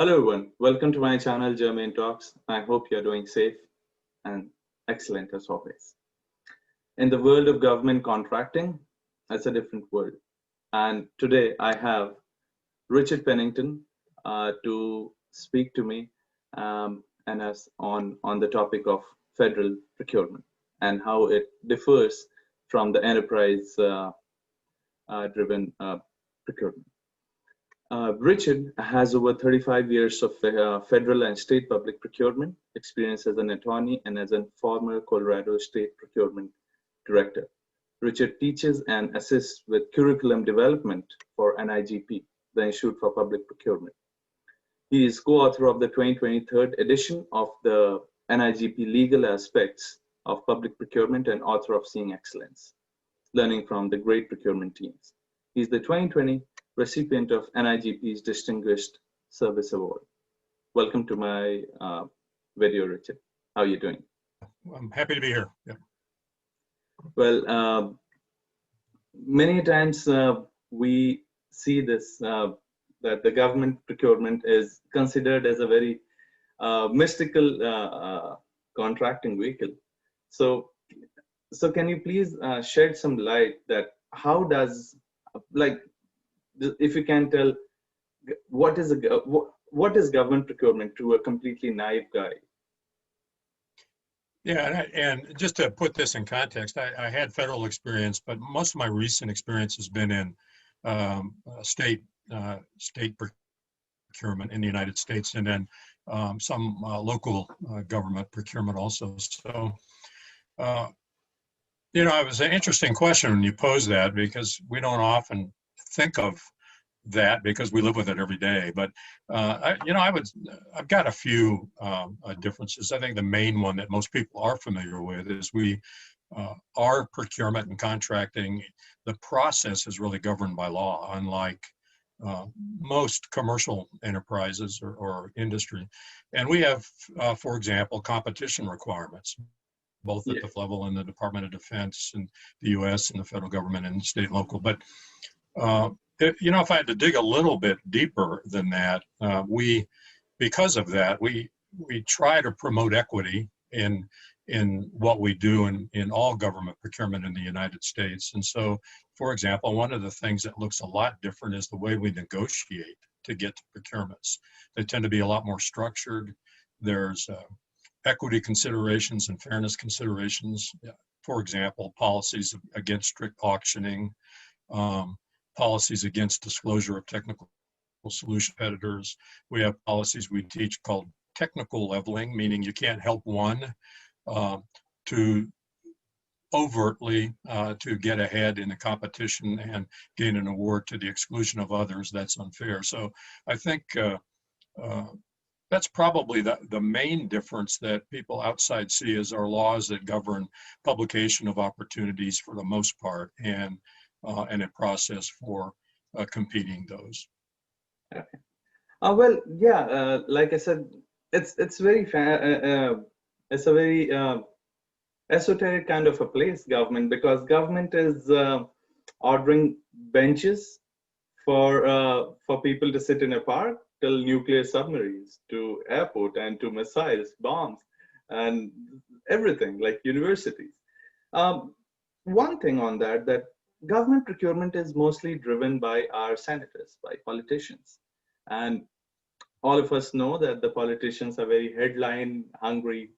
Hello everyone, welcome to my channel German Talks. I hope you're doing safe and excellent as always. In the world of government contracting, it's a different world. And today I have Richard Pennington to speak to me and us on the topic of federal procurement and how it differs from the enterprise driven procurement. Richard has over 35 years of federal and state public procurement experience as an attorney and as a former Colorado State Procurement Director. Richard teaches and assists with curriculum development for NIGP, the Institute for Public Procurement. He is co-author of the 2023 edition of the NIGP Legal Aspects of Public Procurement and author of Seeing Excellence, Learning from the Great Procurement Teams. He is the 2020 recipient of NIGP's Distinguished Service Award. Welcome to my video, Richard. How are you doing? I'm happy to be here. Yeah. Well, many times we see this, that the government procurement is considered as a very mystical contracting vehicle. So can you please shed some light that how does, like, if you can tell, what is government procurement to a completely naive guy? Yeah, and just to put this in context, I had federal experience, but most of my recent experience has been in state procurement in the United States, and then some local government procurement also. So, it was an interesting question when you pose that, because we don't often think of that because we live with it every day. But I've got a few differences. I think the main one that most people are familiar with is our procurement and contracting, the process is really governed by law, unlike most commercial enterprises or industry. And we have, for example, competition requirements, both at the level in the Department of Defense and the U.S. and the federal government and state and local. But if I had to dig a little bit deeper than that, because of that, we try to promote equity in what we do in all government procurement in the United States. And so, for example, one of the things that looks a lot different is the way we negotiate to get to procurements. They tend to be a lot more structured. There's equity considerations and fairness considerations. For example, policies against strict auctioning, policies against disclosure of technical solution competitors. We have policies we teach called technical leveling, meaning you can't help one to overtly to get ahead in a competition and gain an award to the exclusion of others. That's unfair. So I think that's probably the main difference that people outside see is our laws that govern publication of opportunities for the most part, and a process for competing those. Okay. Well, yeah, like I said, it's very it's a very esoteric kind of a place, government, because government is ordering benches for people to sit in a park, till nuclear submarines, to airport, and to missiles, bombs, and everything, like universities. One thing on that government procurement is mostly driven by our senators, by politicians. And all of us know that the politicians are very headline hungry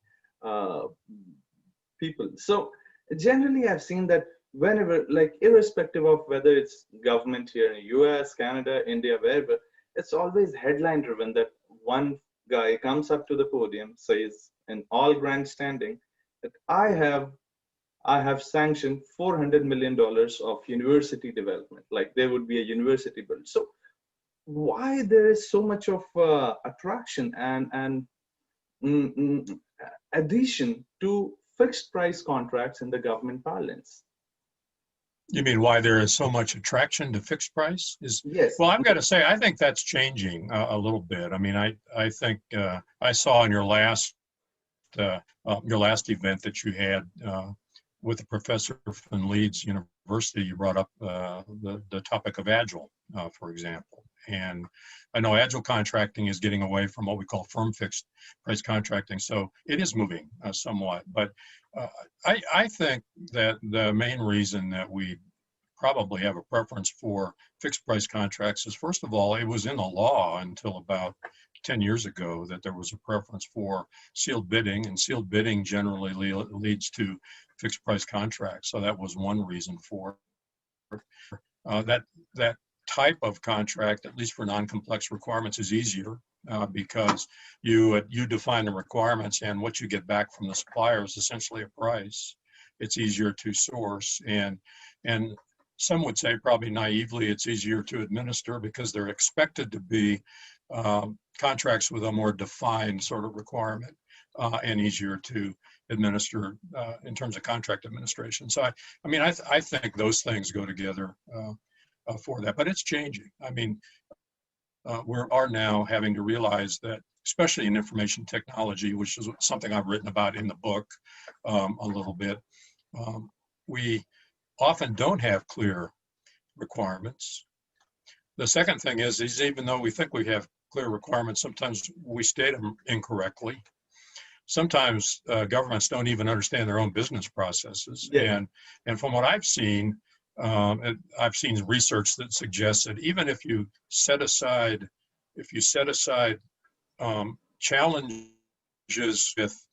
people. So generally I've seen that whenever, like, irrespective of whether it's government here in the US, Canada, India, wherever, it's always headline driven, that one guy comes up to the podium, says in all grandstanding that I have sanctioned $400 million of university development, like there would be a university built. So why there is so much of attraction and addition to fixed price contracts in the government parlance? You mean why there is so much attraction to fixed price? Yes. Well, I've got to say, I think that's changing a little bit. I mean, I think I saw in your last event that you had with a professor from Leeds University, you brought up the topic of Agile, for example. And I know agile contracting is getting away from what we call firm fixed price contracting. So it is moving somewhat. But I think that the main reason that we probably have a preference for fixed price contracts is, first of all, it was in the law until about 10 years ago that there was a preference for sealed bidding, and sealed bidding generally leads to fixed price contracts. So that was one reason for it. That type of contract, at least for non-complex requirements, is easier because you define the requirements, and what you get back from the supplier is essentially a price. It's easier to source, and some would say, probably naively, it's easier to administer because they're expected to be contracts with a more defined sort of requirement and easier to administer in terms of contract administration. So I think those things go together for that, but it's changing. I mean, we are now having to realize that, especially in information technology, which is something I've written about in the book a little bit, we often don't have clear requirements. The second thing is even though we think we have clear requirements, sometimes we state them incorrectly. Sometimes governments don't even understand their own business processes. Yeah. And from what I've seen research that suggests that even if you set aside challenges with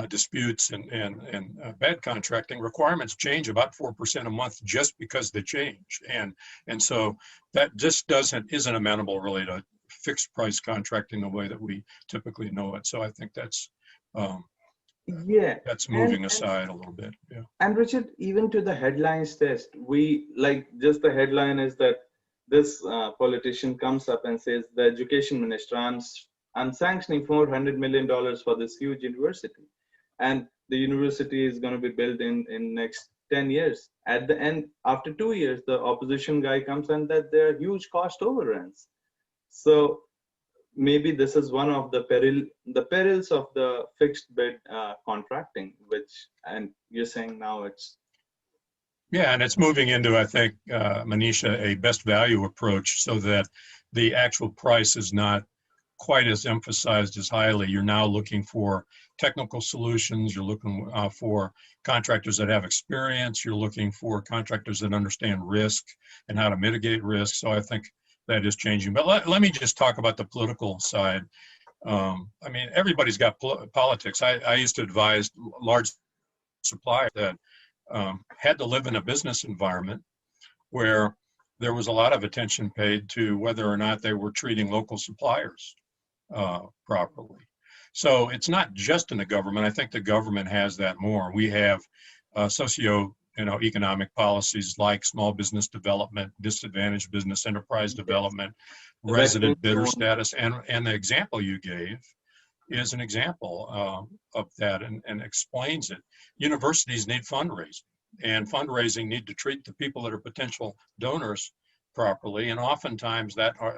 disputes and bad contracting, requirements change about 4% a month just because they change, and so that just isn't amenable really to fixed price contracting the way that we typically know it. So I think that's that's moving aside a little bit. Yeah. And Richard, even to the headlines test, we like just the headline is that this politician comes up and says, the education minister, I'm sanctioning $400 million for this huge university, and the university is going to be built in next 10 years. At the end, after 2 years, the opposition guy comes and that there are huge cost overruns. So maybe this is one of the perils of the fixed bid contracting, and you're saying now it's. Yeah, and it's moving into, I think, Manisha, a best value approach, so that the actual price is not quite as emphasized as highly. You're now looking for technical solutions. You're looking for contractors that have experience. You're looking for contractors that understand risk and how to mitigate risk. So I think that is changing. But let me just talk about the political side. I mean, everybody's got politics. I used to advise large suppliers that had to live in a business environment where there was a lot of attention paid to whether or not they were treating local suppliers properly. So it's not just in the government. I think the government has that more. We have economic policies like small business development, disadvantaged business enterprise development, resident bidder status, and the example you gave is an example of that and explains it. Universities need fundraising, and fundraising need to treat the people that are potential donors properly, and oftentimes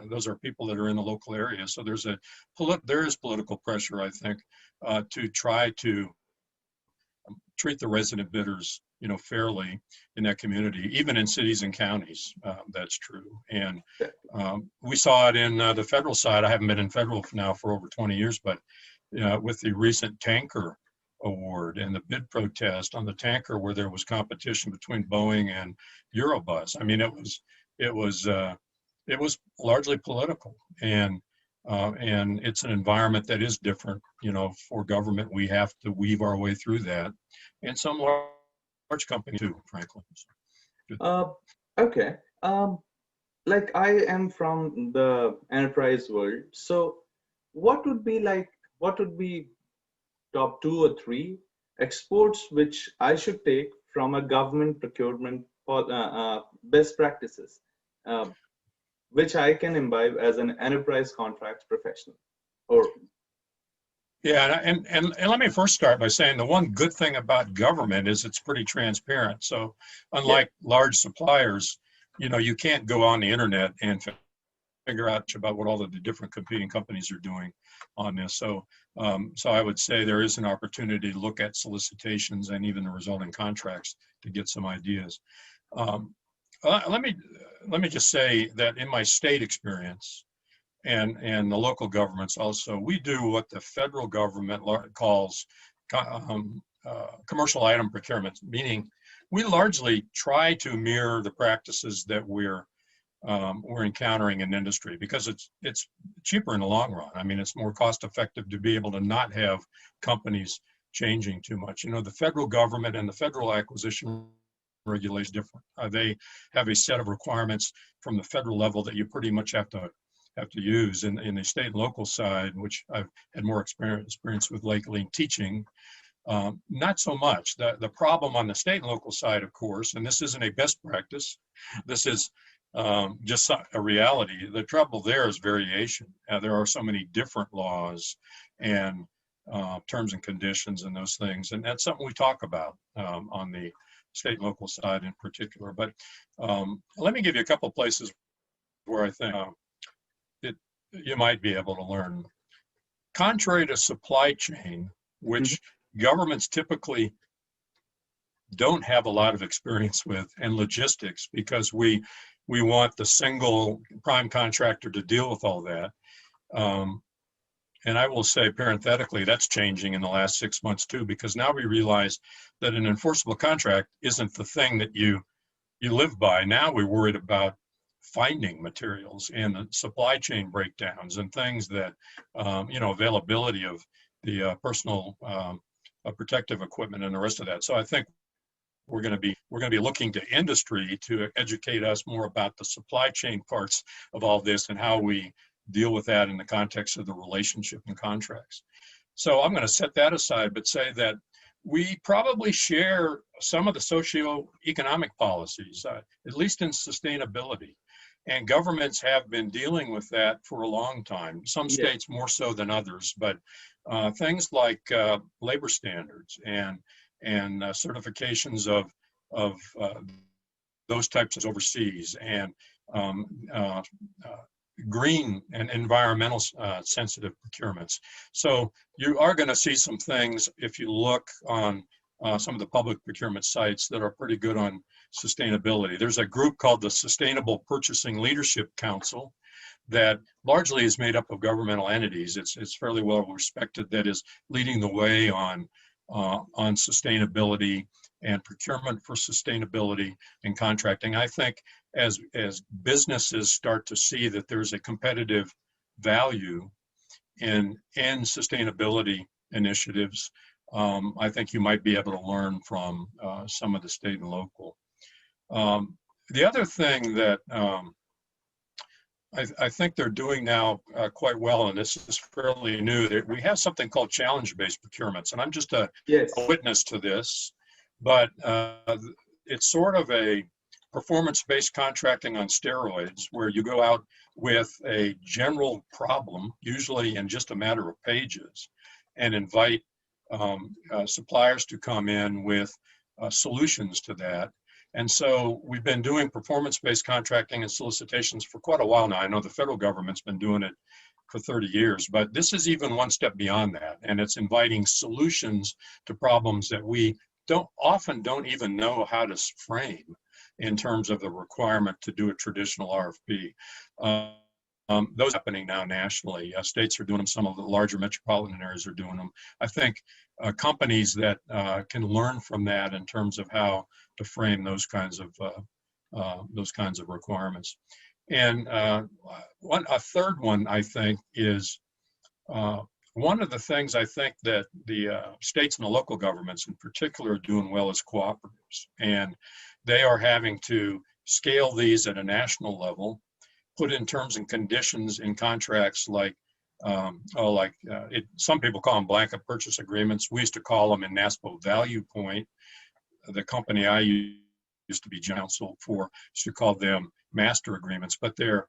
those are people that are in the local area. So there is political pressure, I think, to try to treat the resident bidders, fairly in that community, even in cities and counties. That's true, and we saw it in the federal side. I haven't been in federal now for over 20 years, but with the recent tanker award and the bid protest on the tanker, where there was competition between Boeing and Eurobus. I mean, it was largely political, and it's an environment that is different. For government, we have to weave our way through that, and some large companies too, frankly. Okay. Like I am from the enterprise world, so what would be top 2 or 3 exports which I should take from a government procurement best practices, which I can imbibe as an enterprise contracts professional? Yeah, and let me first start by saying the one good thing about government is it's pretty transparent. So unlike large suppliers, you can't go on the internet and figure out about what all of the different competing companies are doing on this. So I would say there is an opportunity to look at solicitations and even the resulting contracts to get some ideas. Let me let me just say that in my state experience and the local governments also, we do what the federal government calls commercial item procurement, meaning we largely try to mirror the practices that we're encountering in industry, because it's cheaper in the long run. I mean, it's more cost effective to be able to not have companies changing too much. You know, the federal government and the federal acquisition regulation different. They have a set of requirements from the federal level that you pretty much have to use. In the state and local side, which I've had more experience with lately in teaching, not so much. The problem on the state and local side, of course, and this isn't a best practice, this is just a reality. The trouble there is variation. There are so many different laws and terms and conditions and those things, and that's something we talk about on the state and local side in particular. But let me give you a couple of places where I think you might be able to learn. Contrary to supply chain, which governments typically don't have a lot of experience with, and logistics, because we want the single prime contractor to deal with all that. And I will say parenthetically, that's changing in the last 6 months too, because now we realize that an enforceable contract isn't the thing that you live by. Now we're worried about finding materials and the supply chain breakdowns and things that, availability of the personal protective equipment and the rest of that. So I think we're going to be looking to industry to educate us more about the supply chain parts of all this and how we deal with that in the context of the relationship and contracts. So I'm going to set that aside, but say that we probably share some of the socioeconomic policies, at least in sustainability. And governments have been dealing with that for a long time, some states more so than others, but things like labor standards and certifications of those types of overseas, and green and environmental sensitive procurements. So you are going to see some things if you look on some of the public procurement sites that are pretty good on sustainability. There's a group called the Sustainable Purchasing Leadership Council that largely is made up of governmental entities. It's fairly well respected, that is leading the way on sustainability and procurement for sustainability and contracting. I think as businesses start to see that there's a competitive value in sustainability initiatives, I think you might be able to learn from some of the state and local. The other thing that I think they're doing now quite well, and this is fairly new, that we have something called challenge-based procurements, and I'm just a witness to this, but it's sort of a performance-based contracting on steroids, where you go out with a general problem, usually in just a matter of pages, and invite suppliers to come in with solutions to that. And so we've been doing performance-based contracting and solicitations for quite a while now. I know the federal government's been doing it for 30 years, but this is even one step beyond that. And it's inviting solutions to problems that we often don't even know how to frame in terms of the requirement to do a traditional RFP. Those are happening now nationally. States are doing them. Some of the larger metropolitan areas are doing them. I think companies that can learn from that in terms of how to frame those kinds of requirements. And a third one, I think, is one of the things I think that the states and the local governments in particular are doing well is cooperatives, and they are having to scale these at a national level, put in terms and conditions in contracts like, some people call them blanket purchase agreements. We used to call them in NASPO Value Point. The company I used to be counsel for used to call them master agreements, but they're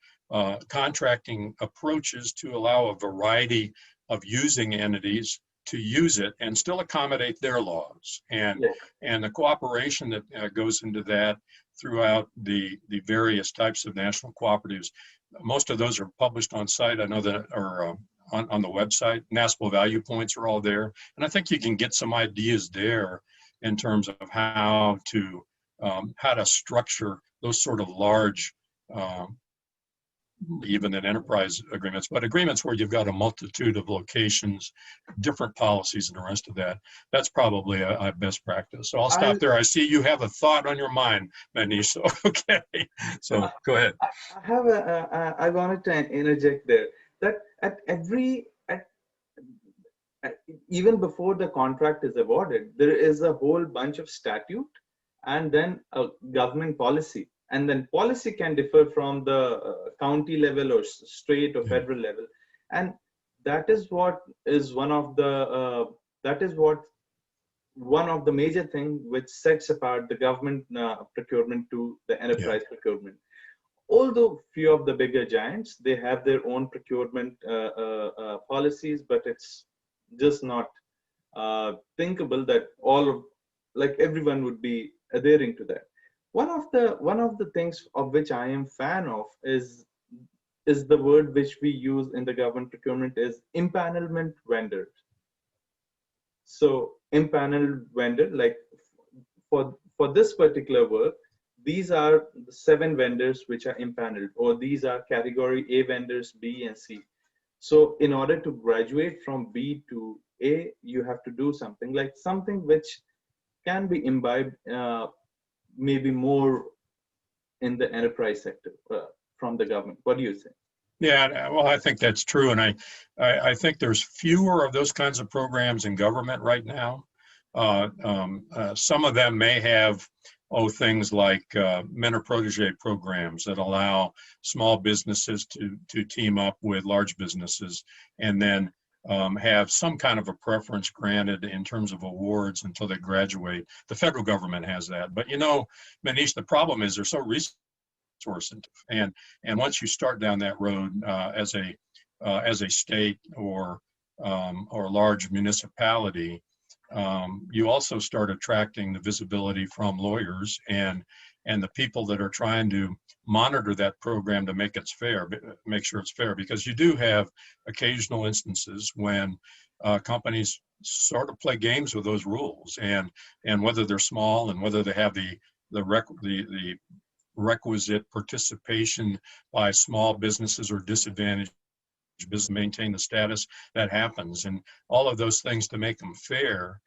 contracting approaches to allow a variety of using entities to use it and still accommodate their laws, and the cooperation that goes into that throughout the various types of national cooperatives. Most of those are published on site. I know that are on the website. NASPO Value Points are all there, and I think you can get some ideas there in terms of how to structure those sort of large even in enterprise agreements, but agreements where you've got a multitude of locations, different policies and the rest of that. That's probably a best practice. So I'll stop there. I see you have a thought on your mind, Manish. So, okay. So go ahead. I wanted to interject there that even before the contract is awarded, there is a whole bunch of statute and then a government policy. And then policy can differ from the county level or state or federal level. And that is what is one of the major thing which sets apart the government procurement to the enterprise procurement. Although few of the bigger giants, they have their own procurement policies, but it's just not thinkable that everyone would be adhering to that. One of the things of which I am fan of is the word which we use in the government procurement is empanelment vendors. So empaneled vendor, like for this particular work, these are the 7 vendors which are empaneled, or these are category A vendors, B and C. So in order to graduate from B to A, you have to do something which can be imbibed maybe more in the enterprise sector from the government. What do you say? Yeah, well, I think that's true. And I think there's fewer of those kinds of programs in government right now. Some of them may have things like mentor protege programs that allow small businesses to team up with large businesses, and then have some kind of a preference granted in terms of awards until they graduate. The federal government has that. But Manish, the problem is they're so resource intensive, and once you start down that road as a state or large municipality, you also start attracting the visibility from lawyers and the people that are trying to monitor that program to make sure it's fair, because you do have occasional instances when companies sort of play games with those rules, and whether they're small and whether they have the requisite participation by small businesses or disadvantaged business maintain the status, that happens. And all of those things, to make them fair,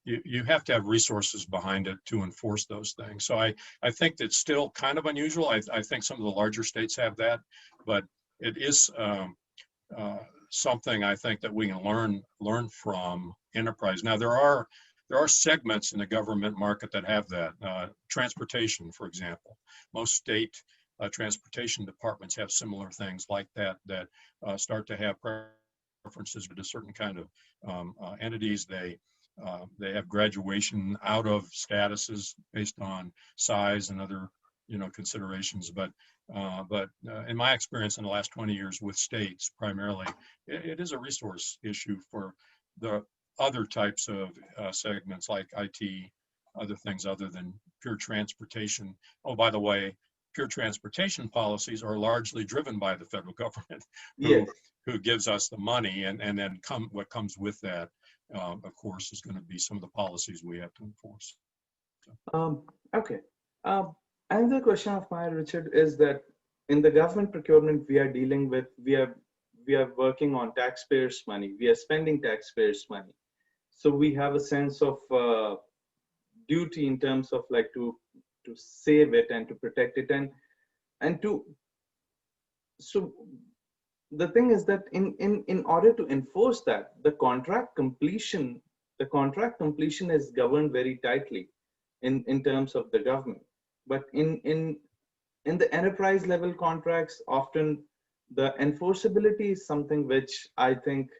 you have to have resources behind it to enforce those things. So I think that's still kind of unusual. I think some of the larger states have that, but it is something I think that we can learn from enterprise. Now there are segments in the government market that have that. Transportation, for example, most state transportation departments have similar things like that start to have preferences to certain kind of entities. They have graduation out of statuses based on size and other considerations. But in my experience in the last 20 years with states, primarily, it is a resource issue for the other types of segments like IT, other things other than pure transportation. Oh, by the way, pure transportation policies are largely driven by the federal government, who gives us the money, and then what comes with that, of course, is going to be some of the policies we have to enforce. Okay. Another question of mine, Richard, is that in the government procurement we are working on taxpayers' money. We are spending taxpayers' money. So we have a sense of duty in terms of to save it and to protect it, and to. So the thing is that in order to enforce that, the contract completion is governed very tightly in terms of the government. But in the enterprise level contracts, often the enforceability is something which I think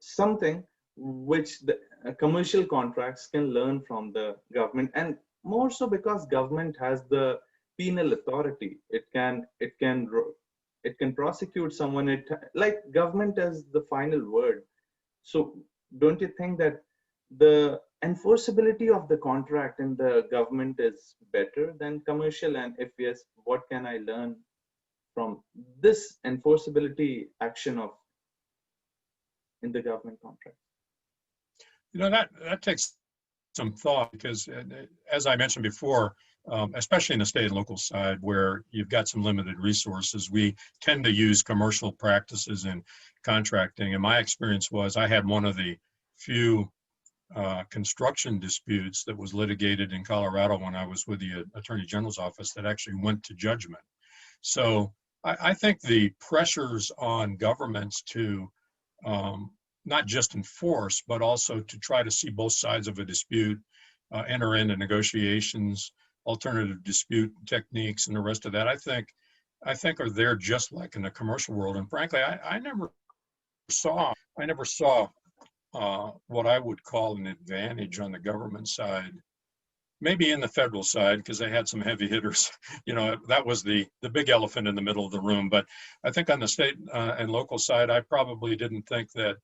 the commercial contracts can learn from the government, and more so because government has the penal authority. It can prosecute someone. Government has the final word. So don't you think that the enforceability of the contract in the government is better than commercial? And if yes, what can I learn from this enforceability action in the government contract? That takes some thought, because as I mentioned before, especially in the state and local side where you've got some limited resources. We tend to use commercial practices in contracting. And my experience was I had one of the few construction disputes that was litigated in Colorado when I was with the Attorney General's office that actually went to judgment. So I think the pressures on governments to not just enforce, but also to try to see both sides of a dispute, enter into negotiations, alternative dispute techniques, and the rest of that, I think are there just like in the commercial world. And frankly, I never saw what I would call an advantage on the government side. Maybe in the federal side, because they had some heavy hitters, that was the big elephant in the middle of the room. But I think on the state and local side, I probably didn't think that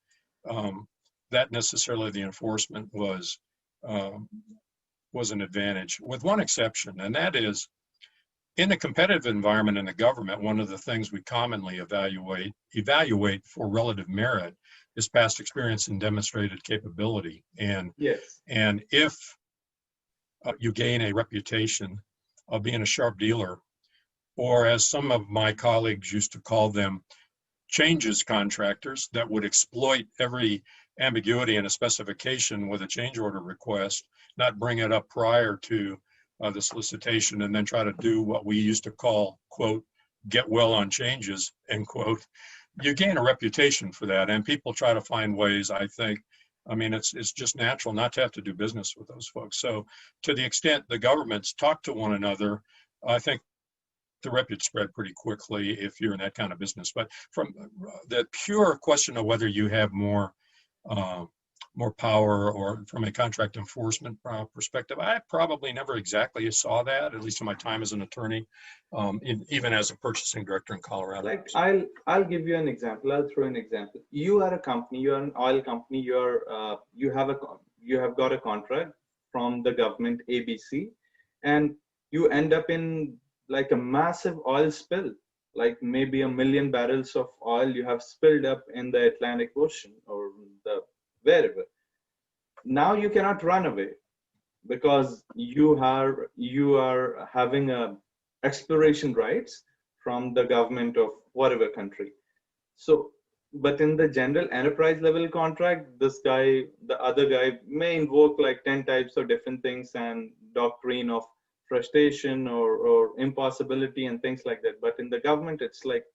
that necessarily the enforcement was an advantage, with one exception, and that is in a competitive environment in the government. One of the things we commonly evaluate for relative merit is past experience and demonstrated capability. And yes, and if you gain a reputation of being a sharp dealer, or as some of my colleagues used to call them, changes contractors that would exploit every ambiguity in a specification with a change order request, not bring it up prior to the solicitation, and then try to do what we used to call, quote, get well on changes, end quote. You gain a reputation for that, and people try to find ways, I think. I mean, it's just natural not to have to do business with those folks. So to the extent the governments talk to one another, I think the reputation spread pretty quickly if you're in that kind of business. But from the pure question of whether you have more power, or from a contract enforcement perspective, I probably never exactly saw that, at least in my time as an attorney, even as a purchasing director in Colorado. Like I'll give you an example. I'll throw an example. You are a company. You are an oil company. You have got a contract from the government ABC, and you end up in like a massive oil spill, like maybe 1 million barrels of oil you have spilled up in the Atlantic Ocean or wherever. Now you cannot run away because you are having exploration rights from the government of whatever country. So, but in the general enterprise level contract, the other guy may invoke like 10 types of different things and doctrine of frustration or impossibility and things like that. But in the government, it's like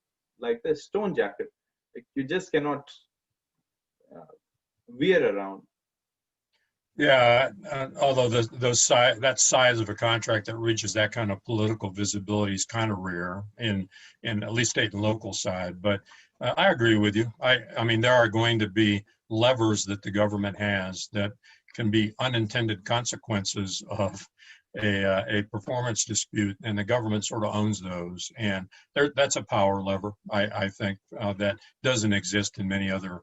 the stone jacket. Like you just cannot veer around. Yeah, although that size of a contract that reaches that kind of political visibility is kind of rare in at least state and local side. But I agree with you. I mean, there are going to be levers that the government has that can be unintended consequences of a performance dispute, and the government sort of owns those. And that's a power lever, I think, that doesn't exist in many other,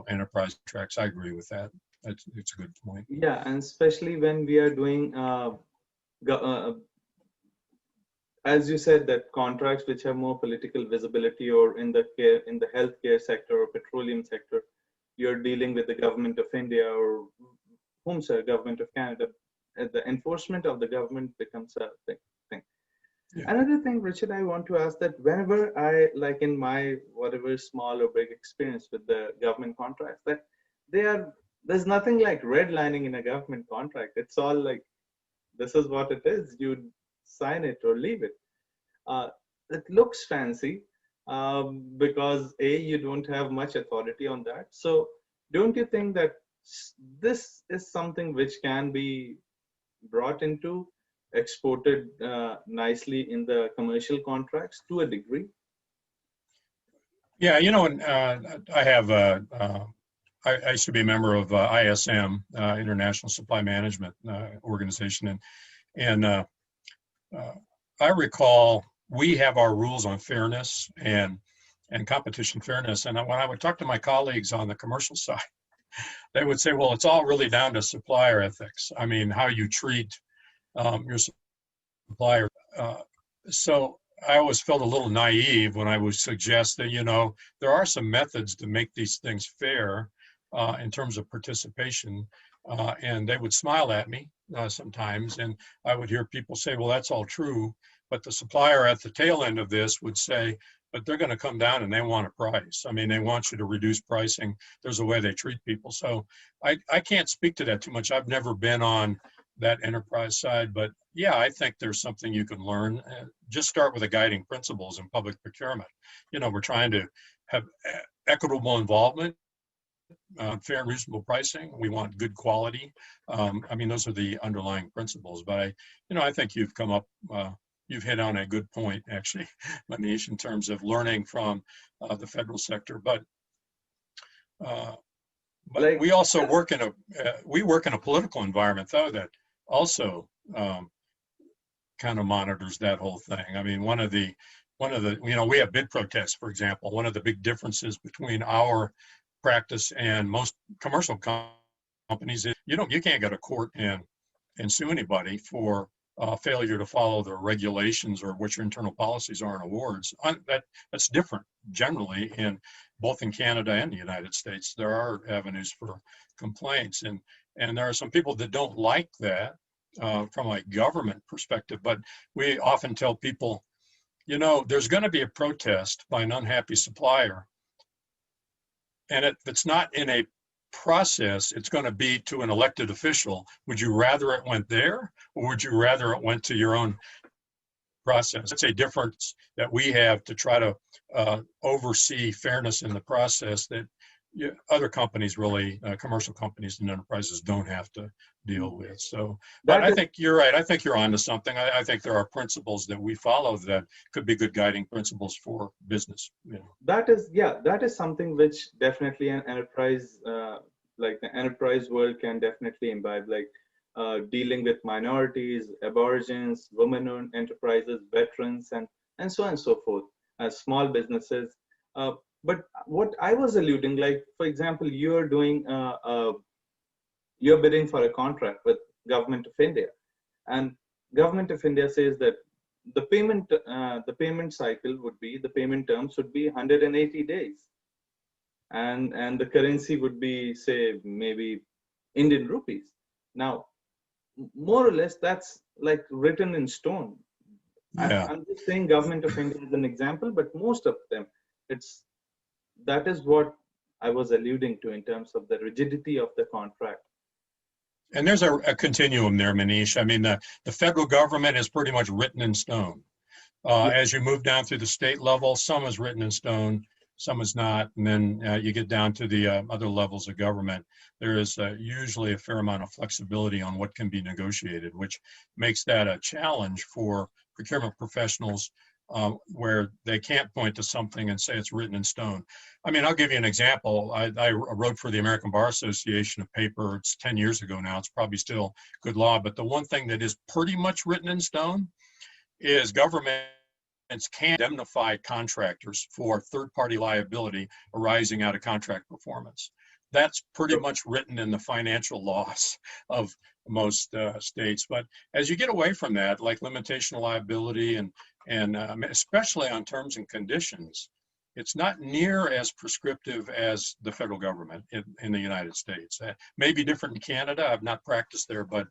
enterprise contracts. I agree with that. It's a good point. Yeah, and especially when we are doing, as you said, that contracts which have more political visibility, or in the healthcare sector or petroleum sector, you're dealing with the government of India or government of Canada. The enforcement of the government becomes a big thing. Yeah. Another thing, Richard, I want to ask that whenever I, like in my whatever small or big experience with the government contracts, that there's nothing like redlining in a government contract. It's all like, this is what it is. You sign it or leave it. It looks fancy because you don't have much authority on that. So don't you think that this is something which can be brought into, exported nicely in the commercial contracts to a degree? Yeah, I have I used to be a member of ISM, International Supply Management Organization, and I recall we have our rules on fairness and competition fairness. And when I would talk to my colleagues on the commercial side, they would say, well, it's all really down to supplier ethics. I mean, how you treat your supplier. So I always felt a little naive when I would suggest that, there are some methods to make these things fair in terms of participation. and they would smile at me sometimes, and I would hear people say, well, that's all true, but the supplier at the tail end of this would say, but they're going to come down and they want a price. I mean, they want you to reduce pricing. There's a way they treat people. So I can't speak to that too much. I've never been on that enterprise side, but yeah, I think there's something you can learn. Just start with the guiding principles in public procurement. You know, we're trying to have equitable involvement, fair and reasonable pricing. We want good quality. I mean, those are the underlying principles. But I think you've come up, you've hit on a good point, actually, Manish, in terms of learning from the federal sector. But Like, we also work in a political environment, though, that also kind of monitors that whole thing. I mean, one of the we have bid protests, for example. One of the big differences between our practice and most commercial companies is you can't go to court and sue anybody for failure to follow the regulations or what your internal policies are in awards. That's different generally in both in Canada and the United States. There are avenues for complaints, and there are some people that don't like that from a government perspective. But we often tell people, there's going to be a protest by an unhappy supplier, and if it's not in a process, it's going to be to an elected official. Would you rather it went there, or would you rather it went to your own process? It's a difference that we have to try to oversee fairness in the process that other companies, really, commercial companies and enterprises, don't have to deal with. So, but I think you're right. I think you're onto something. I think there are principles that we follow that could be good guiding principles for business. That is something which definitely an enterprise, like the enterprise world, can definitely imbibe, like dealing with minorities, aborigines, women-owned enterprises, veterans, and so on and so forth, small businesses. But what I was alluding, like, for example, you're bidding for a contract with Government of India, and Government of India says that the payment cycle would be, the payment terms would be 180 days, and the currency would be, say, maybe Indian rupees. Now, more or less, that's like written in stone. Yeah. I'm just saying Government of India is an example, but most of them, that is what I was alluding to in terms of the rigidity of the contract. And there's a continuum there, Manish. I mean, the federal government is pretty much written in stone. As you move down through the state level, some is written in stone, some is not. And then you get down to the other levels of government. There is usually a fair amount of flexibility on what can be negotiated, which makes that a challenge for procurement professionals, where they can't point to something and say it's written in stone. I mean, I'll give you an example. I wrote for the American Bar Association a paper. It's 10 years ago now. It's probably still good law. But the one thing that is pretty much written in stone is governments can indemnify contractors for third-party liability arising out of contract performance. That's pretty much written in the financial laws of most states. But as you get away from that, like limitation of liability and especially on terms and conditions, it's not near as prescriptive as the federal government in the United States. May be different in Canada. I've not practiced there, but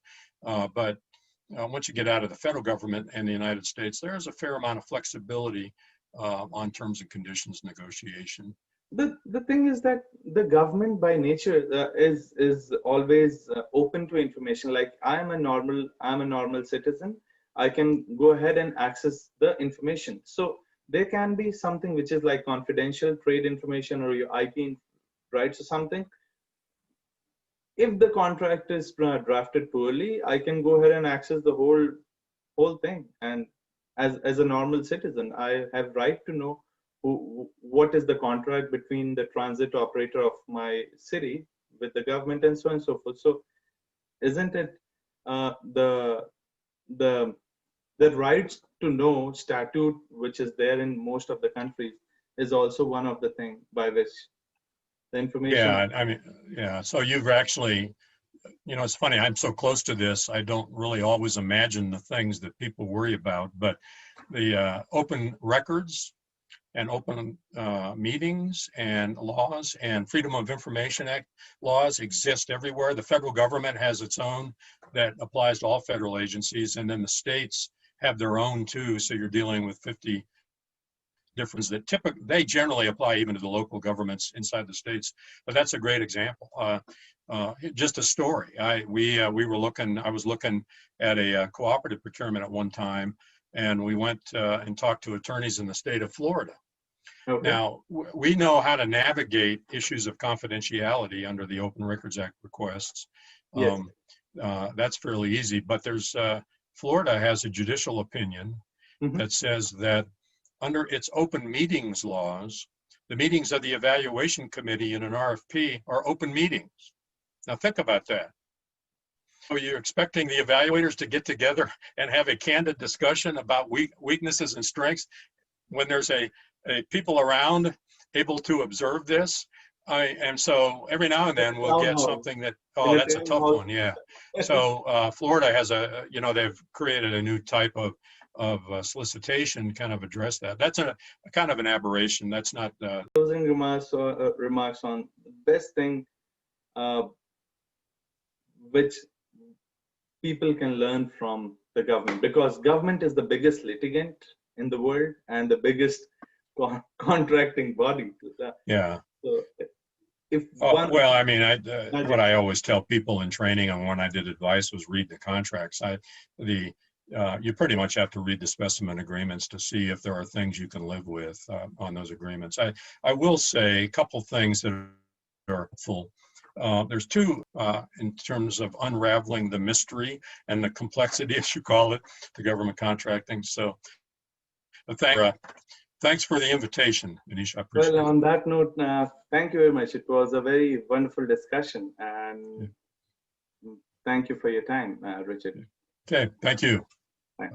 once you get out of the federal government and the United States, there is a fair amount of flexibility on terms and conditions negotiation. The thing is that the government by nature is always open to information. Like, I'm a normal citizen. I can go ahead and access the information. So there can be something which is like confidential trade information or your IP rights or something. If the contract is drafted poorly, I can go ahead and access the whole thing. And as a normal citizen, I have right to know what is the contract between the transit operator of my city with the government, and so on and so forth. So isn't it the rights to know statute, which is there in most of the countries, is also one of the things by which the information. Yeah, I mean, yeah. So you've actually, it's funny, I'm so close to this, I don't really always imagine the things that people worry about, but the open records and open meetings and laws and Freedom of Information Act laws exist everywhere. The federal government has its own that applies to all federal agencies, and then the states have their own too. So you're dealing with 50 differences that they generally apply even to the local governments inside the states. But that's a great example. Just a story. I was looking at a cooperative procurement at one time, and we went and talked to attorneys in the state of Florida. Okay. Now, we know how to navigate issues of confidentiality under the Open Records Act requests. Yes. That's fairly easy, but Florida has a judicial opinion that says that under its open meetings laws, the meetings of the evaluation committee in an RFP are open meetings. Now think about that. So you're expecting the evaluators to get together and have a candid discussion about weaknesses and strengths when there's a people around able to observe this. And so every now and then we'll get something that, oh, that's a tough one, yeah. So Florida has they've created a new type of solicitation kind of address that. That's a kind of an aberration. That's not closing remarks on the best thing which people can learn from the government, because government is the biggest litigant in the world and the biggest contracting body. Yeah. So if well, I mean, what I always tell people in training and when I did advice was read the contracts. You pretty much have to read the specimen agreements to see if there are things you can live with on those agreements. I will say a couple things that are helpful. There's two in terms of unraveling the mystery and the complexity, as you call it, to government contracting. So thanks for the invitation, Manish. I appreciate it. Well, on that note, thank you very much. It was a very wonderful discussion, and thank you for your time, Richard. Okay, thank you. Bye.